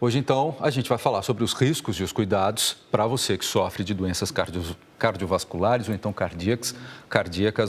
Hoje, então, a gente vai falar sobre os riscos e os cuidados para você que sofre de doenças cardiovasculares ou então cardíacas.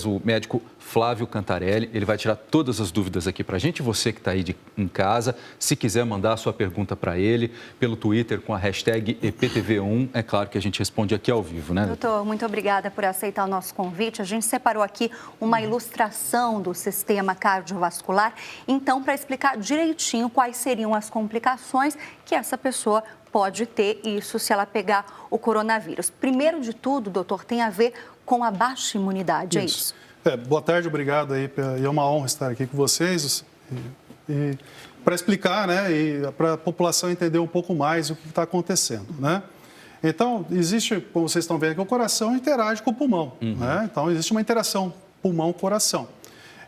O médico Flávio Cantarelli, ele vai tirar todas as dúvidas aqui para a gente. Você que está aí em casa, se quiser mandar a sua pergunta para ele pelo Twitter com a hashtag EPTV1, é claro que a gente responde aqui ao vivo, né? Doutor, muito obrigada por aceitar o nosso convite. A gente separou aqui uma ilustração do sistema cardiovascular, então, para explicar direitinho quais seriam as complicações que essa pessoa pode ter, isso se ela pegar o coronavírus. Primeiro de tudo, doutor, tem a ver com a baixa imunidade, é isso? Boa tarde, obrigado aí, é uma honra estar aqui com vocês e para explicar, né, e para a população entender um pouco mais o que está acontecendo, né? Então, existe, como vocês estão vendo aqui, o coração interage com o pulmão, né? Então, existe uma interação pulmão-coração.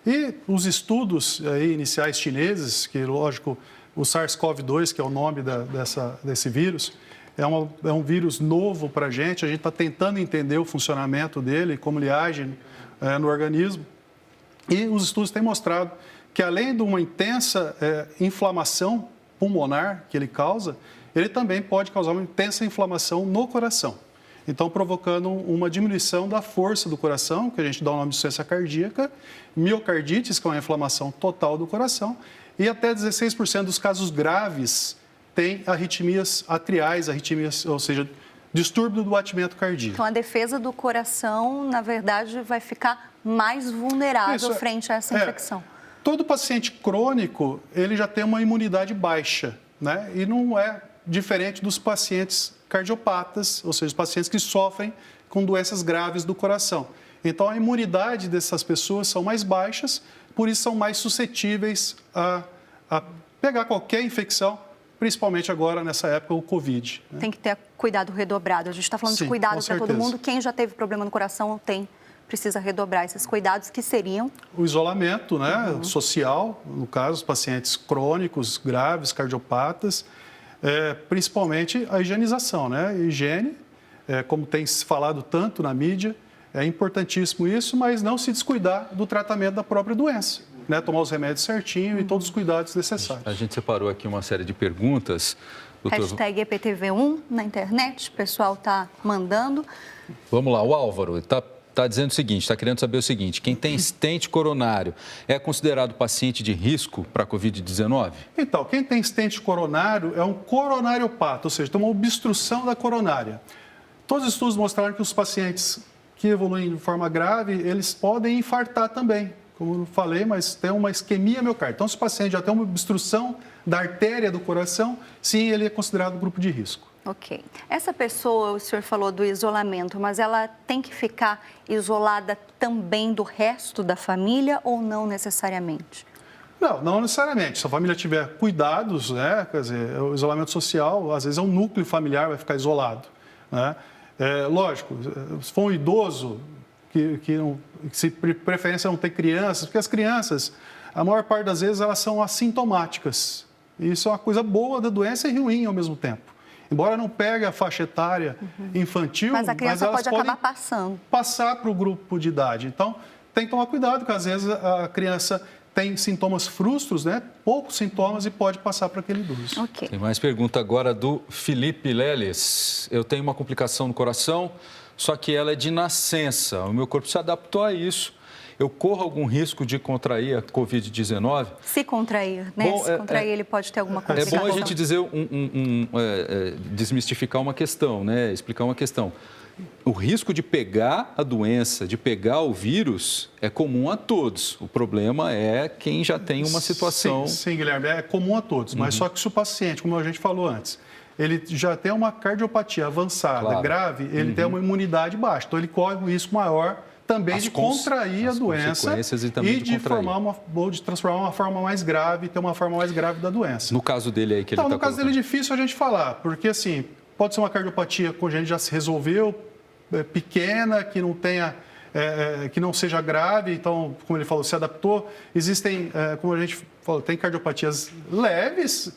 E os estudos aí, iniciais chineses, que, lógico, o SARS-CoV-2, que é o nome desse vírus, é um vírus novo para a gente está tentando entender o funcionamento dele, como ele age no organismo. E os estudos têm mostrado que, além de uma intensa inflamação pulmonar que ele causa, ele também pode causar uma intensa inflamação no coração. Então, provocando uma diminuição da força do coração, que a gente dá o nome de insuficiência cardíaca, miocardites, que é uma inflamação total do coração, e até 16% dos casos graves têm arritmias atriais, ou seja, distúrbio do batimento cardíaco. Então, a defesa do coração, na verdade, vai ficar mais vulnerável frente a essa infecção. Todo paciente crônico, ele já tem uma imunidade baixa, né? E não é diferente dos pacientes cardiopatas, ou seja, os pacientes que sofrem com doenças graves do coração. Então, a imunidade dessas pessoas são mais baixas, por isso são mais suscetíveis a pegar qualquer infecção, principalmente agora, nessa época, o Covid, né? Tem que ter cuidado redobrado. A gente está falando de cuidado para todo mundo. Quem já teve problema no coração precisa redobrar esses cuidados, que seriam? O isolamento, né, social, no caso, os pacientes crônicos, graves, cardiopatas, principalmente a higienização, né? Higiene, como tem se falado tanto na mídia, é importantíssimo isso, mas não se descuidar do tratamento da própria doença, né? Tomar os remédios certinho e todos os cuidados necessários. A gente separou aqui uma série de perguntas. Doutor... Hashtag EPTV1 na internet, o pessoal está mandando. Vamos lá, o Álvaro está dizendo o seguinte, está querendo saber o seguinte: quem tem stent coronário é considerado paciente de risco para a Covid-19? Então, quem tem stent coronário é um coronariopato, ou seja, tem uma obstrução da coronária. Todos os estudos mostraram que os pacientes que evoluem de forma grave, eles podem infartar também, como eu falei, mas tem uma isquemia miocárdica. Então, se o paciente já tem uma obstrução da artéria do coração, sim, ele é considerado grupo de risco. Ok. Essa pessoa, o senhor falou do isolamento, mas ela tem que ficar isolada também do resto da família ou não necessariamente? Não necessariamente. Se a família tiver cuidados, né, quer dizer, o isolamento social, às vezes é um núcleo familiar vai ficar isolado, né? Lógico, se for um idoso que se preferência não ter crianças, porque as crianças, a maior parte das vezes, elas são assintomáticas. E isso é uma coisa boa da doença e ruim ao mesmo tempo. Embora não pegue a faixa etária infantil, mas a criança elas pode acabar passando. Passar para o grupo de idade. Então, tem que tomar cuidado, porque às vezes a criança tem sintomas frustros, né? Poucos sintomas e pode passar para aquele idoso. Okay. Tem mais pergunta agora do Felipe Leles. Eu tenho uma complicação no coração, só que ela é de nascença. O meu corpo se adaptou a isso. Eu corro algum risco de contrair a Covid-19? Se contrair, né? Bom, se contrair, ele pode ter alguma complicação. É bom a gente dizer desmistificar uma questão, né? Explicar uma questão. O risco de pegar a doença, de pegar o vírus, é comum a todos. O problema é quem já tem uma situação... Sim, Guilherme, é comum a todos. Mas só que se o paciente, como a gente falou antes, ele já tem uma cardiopatia avançada, grave, ele tem uma imunidade baixa. Então, ele corre um risco maior também de contrair a doença e de transformar uma forma mais grave, ter uma forma mais grave da doença. No caso dele aí que ele está no caso dele é difícil a gente falar, porque assim, pode ser uma cardiopatia que a gente já se resolveu, pequena, que não tenha, que não seja grave, então, como ele falou, se adaptou. Existem, como a gente falou, tem cardiopatias leves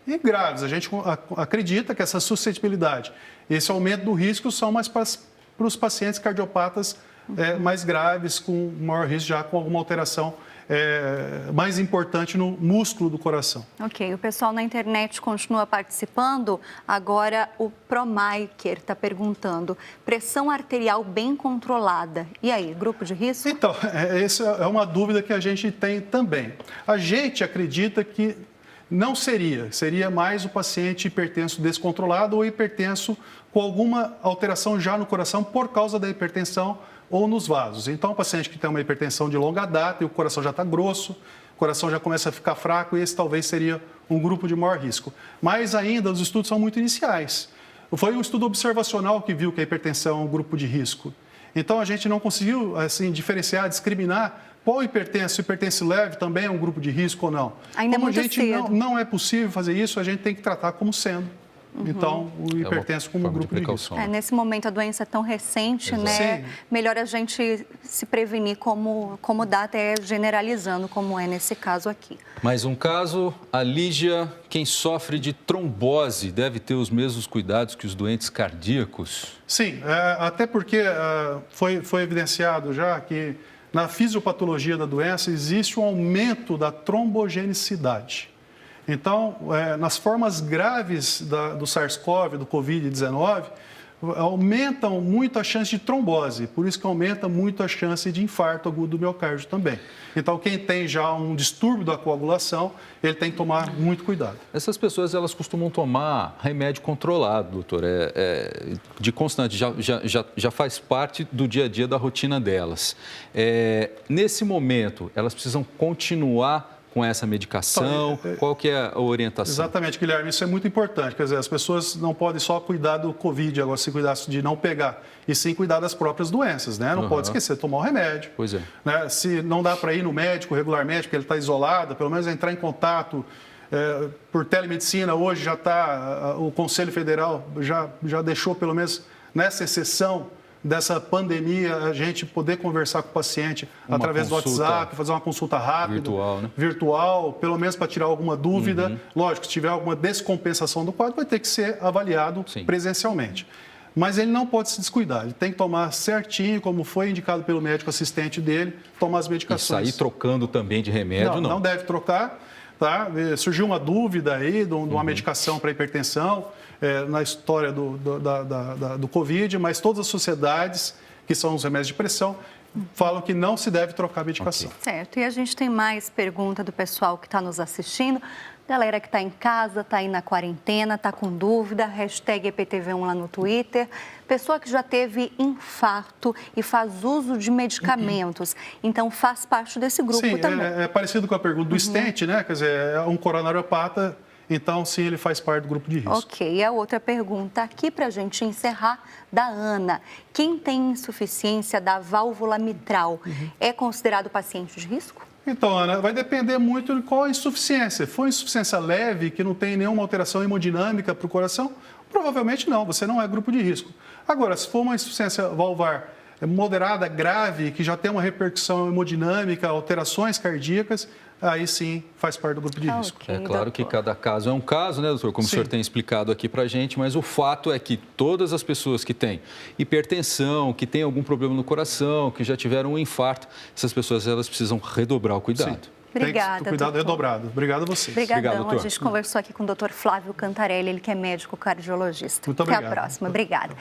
e graves. A gente acredita que essa suscetibilidade, esse aumento do risco são mais para os pacientes cardiopatas mais graves, com maior risco já com alguma alteração mais importante no músculo do coração. Ok, o pessoal na internet continua participando. Agora o Promaiker está perguntando, pressão arterial bem controlada. E aí, grupo de risco? Então, essa é uma dúvida que a gente tem também. A gente acredita que não seria mais o paciente hipertenso descontrolado ou hipertenso com alguma alteração já no coração por causa da hipertensão ou nos vasos. Então, o paciente que tem uma hipertensão de longa data e o coração já está grosso, o coração já começa a ficar fraco, esse talvez seria um grupo de maior risco. Mas ainda os estudos são muito iniciais. Foi um estudo observacional que viu que a hipertensão é um grupo de risco. Então, a gente não conseguiu assim, diferenciar, discriminar qual hipertenso leve também é um grupo de risco ou não. Ainda como é muito a gente cedo. não é possível fazer isso, a gente tem que tratar como sendo. Então, o hipertenso como grupo de risco. Nesse momento, a doença é tão recente, né? Sim. Melhor a gente se prevenir como dá, até generalizando, como é nesse caso aqui. Mais um caso, a Lígia, quem sofre de trombose deve ter os mesmos cuidados que os doentes cardíacos? Sim, até porque foi evidenciado já que na fisiopatologia da doença existe um aumento da trombogenicidade. Então, nas formas graves do SARS-CoV, do Covid-19, aumentam muito a chance de trombose, por isso que aumenta muito a chance de infarto agudo do miocárdio também. Então, quem tem já um distúrbio da coagulação, ele tem que tomar muito cuidado. Essas pessoas, elas costumam tomar remédio controlado, doutor, de constante, já faz parte do dia a dia da rotina delas. Nesse momento, elas precisam continuar com essa medicação? Qual que é a orientação? Exatamente, Guilherme, isso é muito importante. Quer dizer, as pessoas não podem só cuidar do Covid, agora se cuidar de não pegar, e sim cuidar das próprias doenças, né? Não pode esquecer de tomar o remédio. Pois é. Né? Se não dá para ir no médico regularmente, porque ele está isolado, pelo menos entrar em contato por telemedicina. Hoje já está, o Conselho Federal já deixou, pelo menos nessa exceção dessa pandemia, a gente poder conversar com o paciente através do WhatsApp, fazer uma consulta rápida, virtual, pelo menos para tirar alguma dúvida. Lógico, se tiver alguma descompensação do quadro, vai ter que ser avaliado presencialmente. Mas ele não pode se descuidar, ele tem que tomar certinho, como foi indicado pelo médico assistente dele, tomar as medicações. E sair trocando também de remédio, não? Não deve trocar. Tá? Surgiu uma dúvida aí de uma medicação para hipertensão na história do Covid, mas todas as sociedades, que são os remédios de pressão, falam que não se deve trocar a medicação. Certo, e a gente tem mais pergunta do pessoal que está nos assistindo. Galera que está em casa, está aí na quarentena, está com dúvida, hashtag EPTV1 lá no Twitter. Pessoa que já teve infarto e faz uso de medicamentos, então faz parte desse grupo também. É parecido com a pergunta do stent, né? Quer dizer, é um coronariopata, então sim, ele faz parte do grupo de risco. Ok, e a outra pergunta aqui para a gente encerrar, da Ana. Quem tem insuficiência da válvula mitral é considerado paciente de risco? Então, Ana, vai depender muito de qual a insuficiência. Se for insuficiência leve, que não tem nenhuma alteração hemodinâmica para o coração, provavelmente não, você não é grupo de risco. Agora, se for uma insuficiência valvar moderada, grave, que já tem uma repercussão hemodinâmica, alterações cardíacas, aí sim faz parte do grupo de risco. É claro que cada caso é um caso, né, doutor? Como o senhor tem explicado aqui para a gente, mas o fato é que todas as pessoas que têm hipertensão, que têm algum problema no coração, que já tiveram um infarto, essas pessoas elas precisam redobrar o cuidado. Sim. Obrigada, tem que cuidado redobrado. Obrigado a vocês. Obrigadão. A gente conversou aqui com o doutor Flávio Cantarelli, ele que é médico cardiologista. Muito obrigado. Até a próxima. Obrigada.